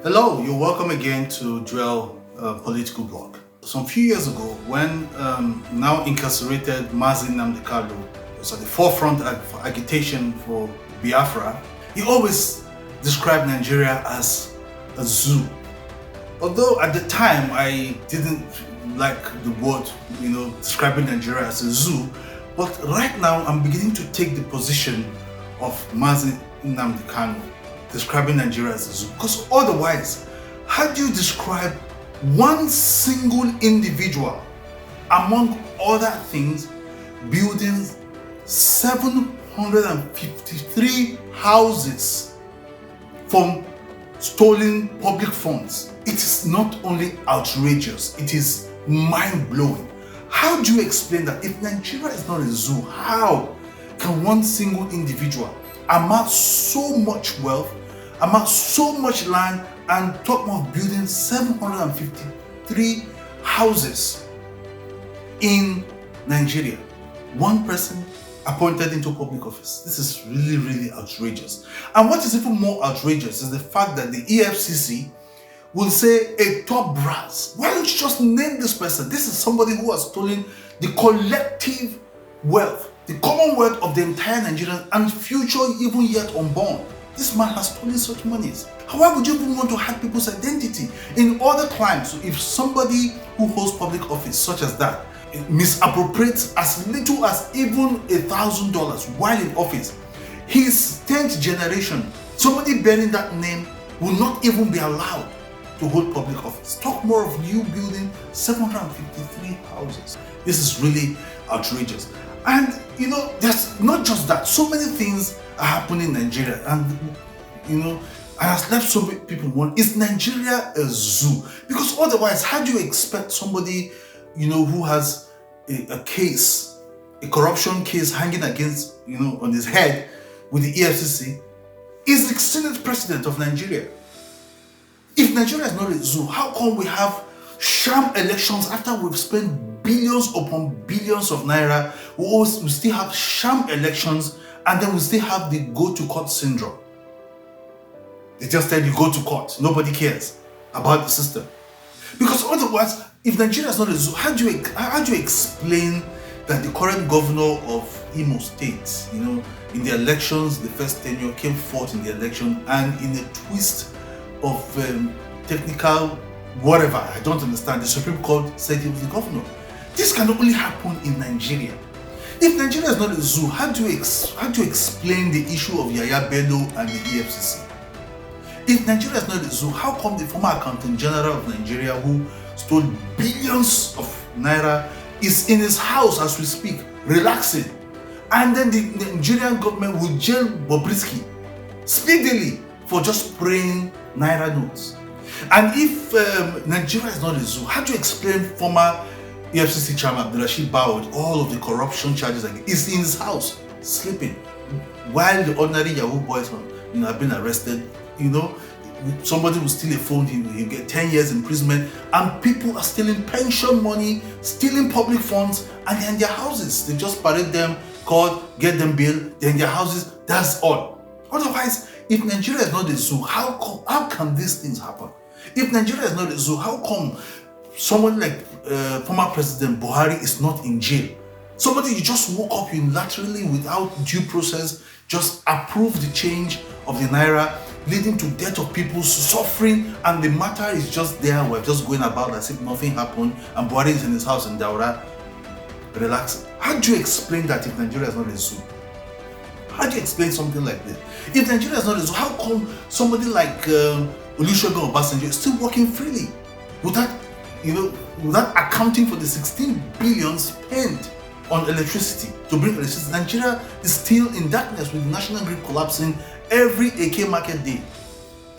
Hello, you're welcome again to Dwell Political Blog. Some few years ago, when now incarcerated Mazi Nnamdi Kanu was at the forefront for agitation for Biafra, he always described Nigeria as a zoo. Although at the time I didn't like the word, describing Nigeria as a zoo, but right now I'm beginning to take the position of Mazi Nnamdi Kanu describing Nigeria as a zoo. Because otherwise, how do you describe one single individual, among other things, building 753 houses from stolen public funds? It is not only outrageous, it is mind-blowing. How do you explain that? If Nigeria is not a zoo, how can one single individual amass so much wealth, amass so much land, and talk of building 753 houses in Nigeria? One person appointed into public office. This is really, really outrageous. And what is even more outrageous is the fact that the EFCC will say a top brass. Why don't you just name this person? This is somebody who has stolen the collective wealth, the commonwealth of the entire Nigerian and future even yet unborn. This man has stolen such monies. How would you even want to hide people's identity? In other crimes, so if somebody who holds public office such as that misappropriates as little as even $1,000 while in office, his 10th generation, somebody bearing that name, will not even be allowed to hold public office. Talk more of you building 753 houses. This is really outrageous. And there's not just that. So many things are happening in Nigeria, and and has left so many people wondering, is Nigeria a zoo? Because otherwise, how do you expect somebody who has a case, a corruption case hanging against on his head with the EFCC, is the Senate president of Nigeria? If Nigeria is not a zoo, how come we have sham elections after we've spent billions upon billions of naira? We still have sham elections, and then we still have the go to court syndrome. They just tell you go to court. Nobody cares about the system. Because otherwise, if Nigeria is not a zoo, how do you explain that the current governor of Imo State, in the elections, the first tenure came fourth in the election, and in a twist of technical whatever, I don't understand, the Supreme Court said he was the governor? This can only happen in Nigeria. If Nigeria is not a zoo, how do you explain the issue of Yaya Bello and the EFCC? If Nigeria is not a zoo, how come the former Accountant General of Nigeria, who stole billions of naira, is in his house as we speak, relaxing, and then the Nigerian government will jail Bobrisky speedily for just spraying naira notes? And if Nigeria is not a zoo, how do you explain former EFCC chairman Abdulrasheed Bawud, all of the corruption charges is in his house sleeping, while the ordinary Yahoo boys have been arrested? Somebody will steal a phone, he'll get 10 years imprisonment, and people are stealing pension money, stealing public funds, and they're in their houses. They just parade them, get them bail, they're in their houses. That's all. Otherwise, if Nigeria is not a zoo, how can these things happen? If Nigeria is not a zoo, how come someone like former President Buhari is not in jail? Somebody you just woke up unilaterally without due process, just approved the change of the naira, leading to death of people, suffering, and the matter is just there. We're just going about as if nothing happened, and Buhari is in his house in Daura, relaxing. How do you explain that if Nigeria is not a zoo? How do you explain something like this? If Nigeria is not a zoo, how come somebody like Olusegun Obasanjo is still working freely without accounting for the 16 billion spent on electricity to bring electricity? Nigeria is still in darkness with the national grid collapsing every AK market day.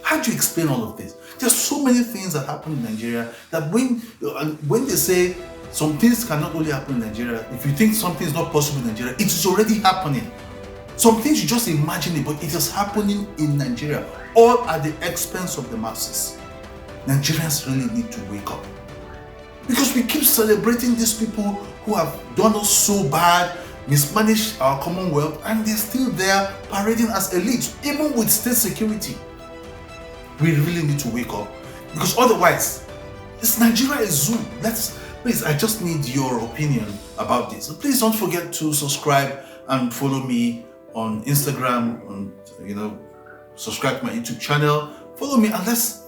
How do you explain all of this? There's so many things that happen in Nigeria that when they say some things cannot only happen in Nigeria, if you think something is not possible in Nigeria, it is already happening. Some things you just imagine it, but it is happening in Nigeria, all at the expense of the masses. Nigerians really need to wake up. Because we keep celebrating these people who have done us so bad, mismanaged our commonwealth, and they're still there parading as elites, even with state security. We really need to wake up, because otherwise, it's Nigeria is zoo. Please, I just need your opinion about this. So please don't forget to subscribe and follow me on Instagram, and subscribe to my YouTube channel. Follow me, and let's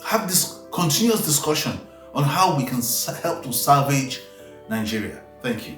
have this continuous discussion on how we can help to salvage Nigeria. Thank you.